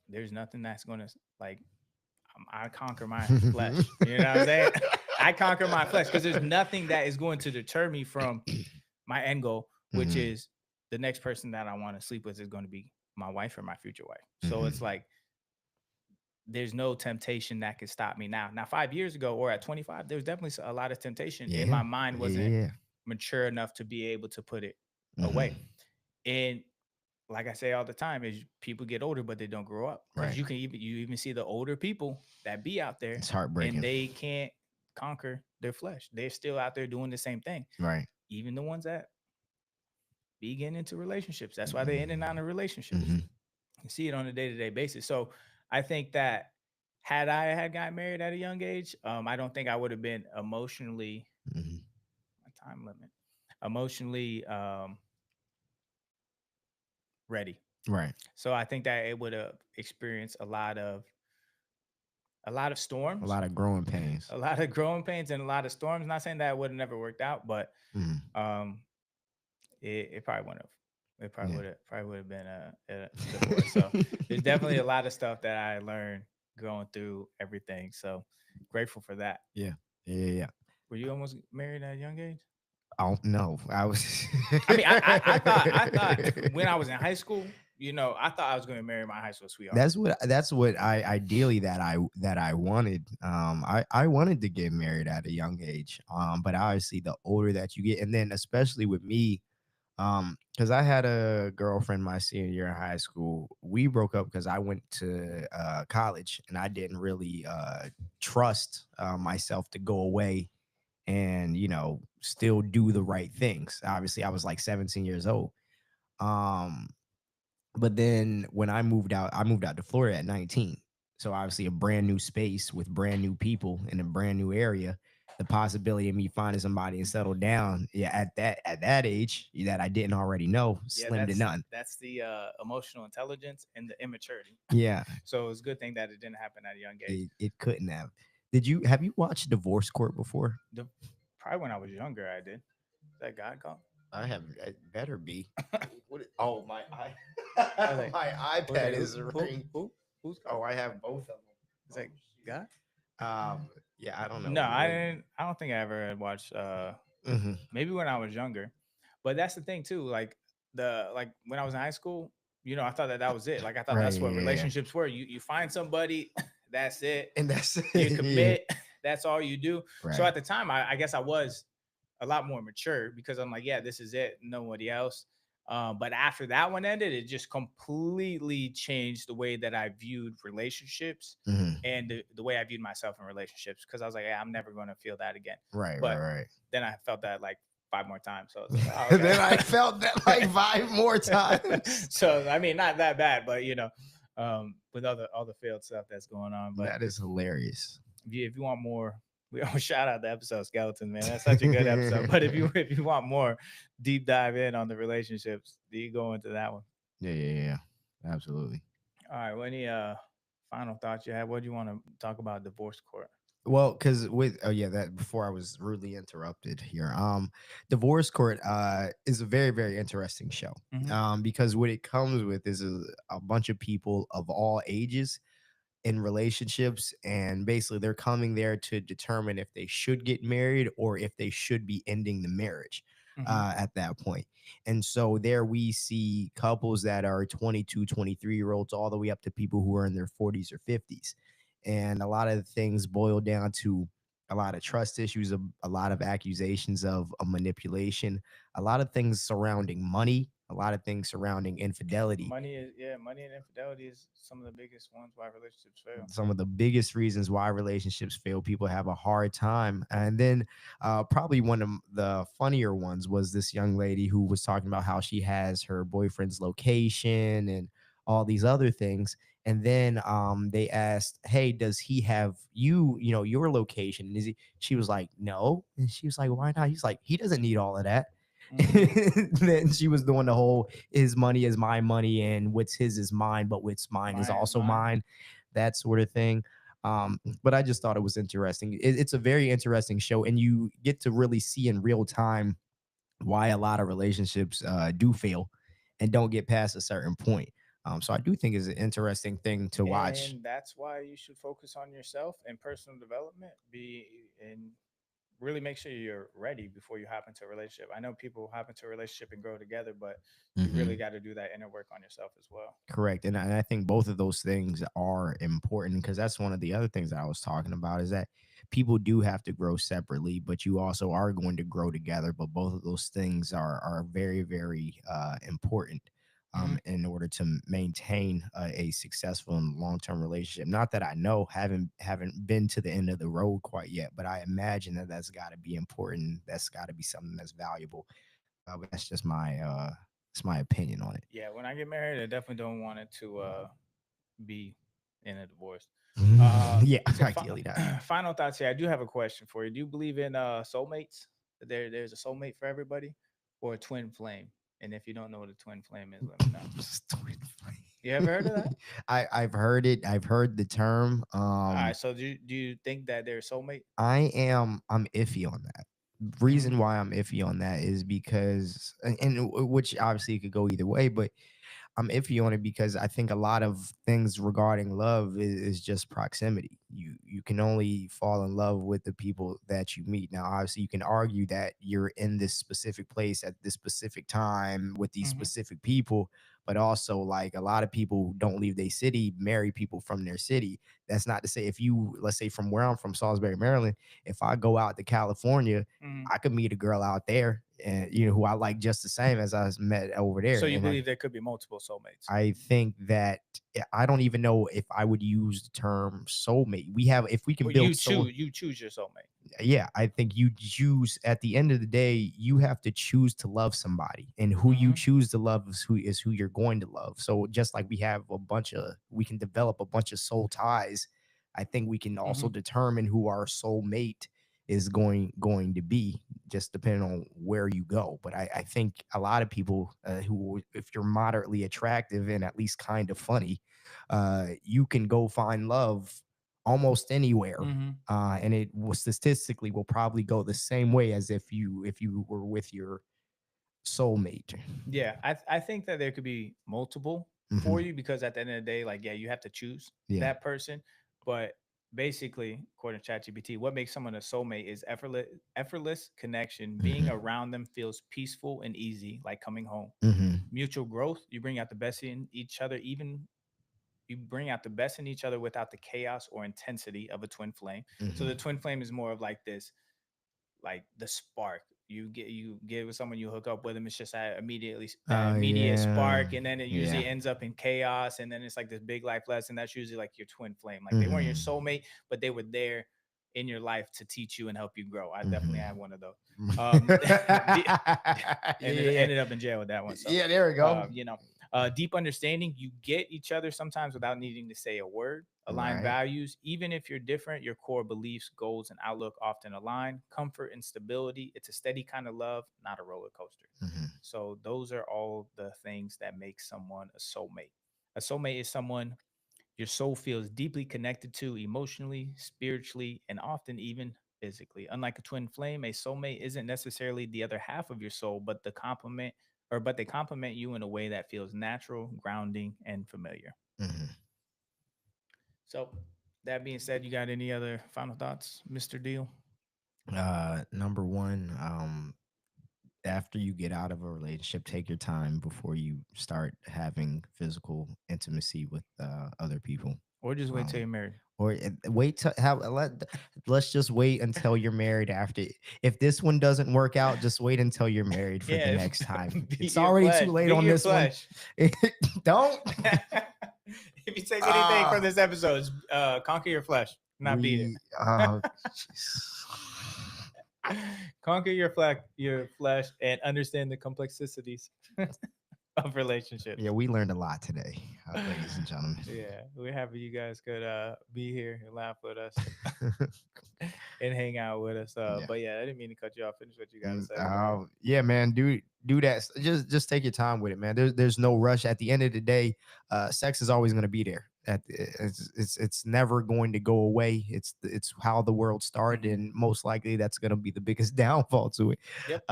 there's nothing that's gonna like I conquer my flesh. You know what I'm saying? I conquer my flesh because there's nothing that is going to deter me from my end goal, which Mhm, is the next person that I want to sleep with is going to be my wife or my future wife. So it's mhm. like there's no temptation that could stop me now. Now, 5 years ago or at 25, there's definitely a lot of temptation, and Yeah. my mind Yeah, wasn't yeah. mature enough to be able to put it away. Mhm. And like I say all the time, is people get older, but they don't grow up because Right. you even see the older people that be out there It's and heartbreaking. they can't conquer their flesh. They're still out there doing the same thing. Right. Even the ones that be getting into relationships. That's why they in and out Mhm. of relationships. Mhm. You see it on a day-to-day basis. So I think that had I had got married at a young age, I don't think I would have been emotionally Mhm. my time limit, emotionally ready. Right. So I think that it would have experienced a lot of A storms, lot of growing pains. a lot of growing pains, and a lot of storms. Not saying that it would have never worked out, but Mhm. um, it probably wouldn't have. It Yeah. probably would have been a divorce. So there's definitely a lot of stuff that I learned going through everything. So grateful for that. Yeah. Yeah, yeah, yeah. Were you almost married at a young age? Oh, no. I was I mean, I thought when I was in high school, I thought I was going to marry my high school sweetheart. That's what I ideally that I wanted. I wanted to get married at a young age. But obviously the older that you get, and then especially with me, because I had a girlfriend my senior year in high school. We broke up because I went to college and I didn't really trust myself to go away and still do the right things. Obviously, I was like 17 years old. Um, but then when I moved out to Florida at 19. So obviously a brand new space with brand new people in a brand new area. The possibility of me finding somebody and settle down, yeah, at that age that I didn't already know, Yeah, slim to that's none. that's the emotional intelligence and the immaturity. Yeah, So it's a good thing that it didn't happen at a young age. it couldn't have. Have you watched Divorce Court before? The, Probably when I was younger, I did. Is that God call? I have. It better be. Oh, my I was like, my who was iPad like, is ring. who's Oh, calling? I have both of them. It's like God. Yeah, I don't know. No, I didn't. I don't think I ever had watched. Mhm. Maybe when I was younger, but that's the thing too. Like when I was in high school, I thought that was it. Like I thought Right. that's what Yeah. relationships were. You find somebody, that's it. And that's You yeah. commit. that's all you do. So Right. at the time, I guess I was a lot more mature because I'm like, yeah, this is it, nobody else. But after that one ended, it just completely changed the way that I viewed relationships Mhm. and the way I viewed myself in relationships. Because I was like, yeah, I'm never going to feel that again. Right, But right, then I felt that like 5 more times. So I was like, right. oh, Then I felt that like okay. 5 more times. So I mean, not that bad, but with all the failed stuff that's going on. But That is hilarious. if you want more, we always shout out the episode Skeleton, man. That's such a good episode. But if you want more deep dive in on the relationships, you go into that one. Yeah, yeah, yeah. Absolutely. All right. Well, any final thoughts you have? What do you want to talk about divorce court? Well, because with oh yeah, that before I was rudely interrupted here. Divorce Court is a very, very interesting show. Mm-hmm. Because what it comes with is a bunch of people of all ages in relationships, and basically they're coming there to determine if they should get married or if they should be ending the marriage Mm-hmm. at that point. And so there we see couples that are 22, 23-year olds all the way up to people who are in their 40s or 50s, and a lot of things boil down to a lot of trust issues, a lot of accusations of a manipulation, a lot of things surrounding money, a lot of things surrounding infidelity. Money and infidelity is some of the biggest ones why relationships fail. Some of the biggest reasons why relationships fail. People have a hard time. And then probably one of the funnier ones was this young lady who was talking about how she has her boyfriend's location and all these other things. And then they asked, hey, does he have your location? And she was like, no. And she was like, why not? He's like, he doesn't need all of that. Mm-hmm. Then she was doing the whole his money is my money and what's his is mine, but what's mine is Mine is also mine. mine, that sort of thing. But I just thought it was interesting. It's a very interesting show, and you get to really see in real time why a lot of relationships do fail and don't get past a certain point. So I do think it's an interesting thing to watch. And that's why you should focus on yourself and personal development. And really make sure you're ready before you hop into a relationship. I know people hop into a relationship and grow together, but you really Mhm. got to do that inner work on yourself as well. Correct. And I think both of those things are important because that's one of the other things that I was talking about is that people do have to grow separately, but you also are going to grow together. But both of those things are very, very important Hmm. in order to maintain a successful and long-term relationship. Not that I know, haven't been to the end of the road quite yet, but I imagine that that's got to be important. That's got to be something that's valuable. But that's just my opinion on it. Yeah, when I get married, I definitely don't want it to be in a divorce. Yeah, So ideally not. final thoughts here. I do have a question for you. Do you believe in soulmates? That there's a soulmate for everybody, or a twin flame? And if you don't know what a twin flame is, let me know. Twin You ever heard of flame. that? I've heard it. I've heard the term. All right. So do you think that they're a soulmate? I'm iffy on that. Hmm. Reason why I'm iffy on that is because which obviously it could go either way, but I'm iffy on it because I think a lot of things regarding love is just proximity. You can only fall in love with the people that you meet. Now, obviously, you can argue that you're in this specific place at this specific time with these Hmm. specific people, but also like a lot of people who don't leave their city marry people from their city. That's not to say if you, let's say from where I'm from, Salisbury, Maryland, if I go out to California, Hmm. I could meet a girl out there and who I like just the same as I met over there. So you And believe there could be multiple soulmates? I think that I don't even know if I would use the term soulmate. We have if we can Well, build soul. you choose your soulmate. Yeah, I think you choose at the end of the day, you have to choose to love somebody. And who you Hmm. choose to love is who you're going to love. So just like we can develop a bunch of soul ties, I think we can also Hmm. determine who our soulmate is going to be, just depending on where you go. But I think a lot of people who, if you're moderately attractive and at least kind of funny, you can go find love almost anywhere, Hmm. and it will statistically will probably go the same way as if you were with your soulmate. Yeah, I think that there could be multiple for Hmm. you because at the end of the day, like yeah, you have to choose Yeah. that person. But basically, according to ChatGPT, what makes someone a soulmate is effortless connection. Being Hmm. around them feels peaceful and easy, like coming home. Hmm. Mutual growth, you bring out the best in each other, you bring out the best in each other without the chaos or intensity of a twin flame. So the Mhm. twin flame is more of like this, like the spark. You get with someone, you hook up with them. It's just that Oh immediate yeah. spark, and then it Yeah. usually ends up in chaos, and then it's like this big life lesson. That's usually like your twin flame. Like they weren't your Mhm. soulmate, but they were there in your life to teach you and help you grow. I definitely Mhm. had one of those. The- Yeah, ended yeah. ended up in jail with that one. So, Yeah, there we go. you know, deep understanding. You get each other sometimes without needing to say a word. Align Right. values, even if you're different. Your core beliefs, goals, and outlook often align. Comfort and stability. It's a steady kind of love, not a roller coaster. Mhm. So those are all the things that make someone a soulmate. A soulmate is someone your soul feels deeply connected to emotionally, spiritually, and often even physically. Unlike a twin flame, a soulmate isn't necessarily the other half of your soul, but they complement you in a way that feels natural, grounding, and familiar. Mhm. So that being said, you got any other final thoughts, Mr. Deal? Number one, after you get out of a relationship, take your time before you start having physical intimacy with other people. Or just wait till Um, you're married? or wait to have let's just wait until you're married. After, if this one doesn't work out, just wait until you're married for the Yeah, next time. beat It's your already flesh. too late Beat on your this one. flesh. Don't. If you take anything from Ah, this episode, it's, conquer your flesh, not beat it. we. Oh, jeez. Conquer your flesh, and understand the complexities of relationships. Yeah, we learned a lot today, ladies and gentlemen. Yeah, we're happy you guys could be here and laugh with us and hang out with us. Yeah. But yeah, I didn't mean to cut you off. Finish what you gotta say, bro. Yeah, man, do that. Just take your time with it, man. There's no rush. At the end of the day, sex is always going to be there. It's never going to go away. It's how the world started, Mhm. and most likely that's going to be the biggest downfall to it. Yep.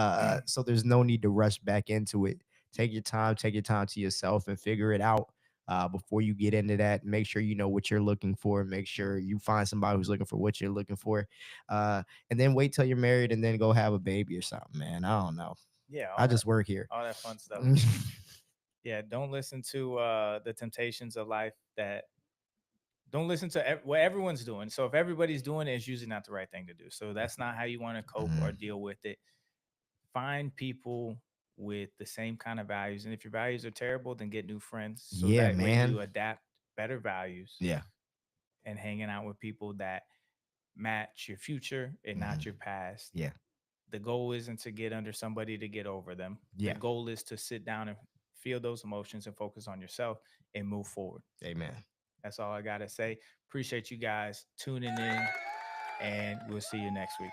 So there's no need to rush back into it. Take your time to yourself and figure it out. Before you get into that, make sure you know what you're looking for. Make sure you find somebody who's looking for what you're looking for. And then wait till you're married and then go have a baby or something, man. I don't know. Yeah, I just work here. all that fun stuff. Yeah, don't listen to the temptations of life. That don't listen to what everyone's doing. So if everybody's doing it, it's usually not the right thing to do. So that's not how you want to cope or Mhm. deal with it. Find people with the same kind of values, and if your values are terrible, then get new friends so Yeah, that way you man. adapt better values Yeah. and hanging out with people that match your future and not your Mhm. past. Yeah. The goal isn't to get under somebody to get over them. The Yeah. goal is to sit down and feel those emotions and focus on yourself and move forward. Amen. That's all I got to say. Appreciate you guys tuning in, and we'll see you next week.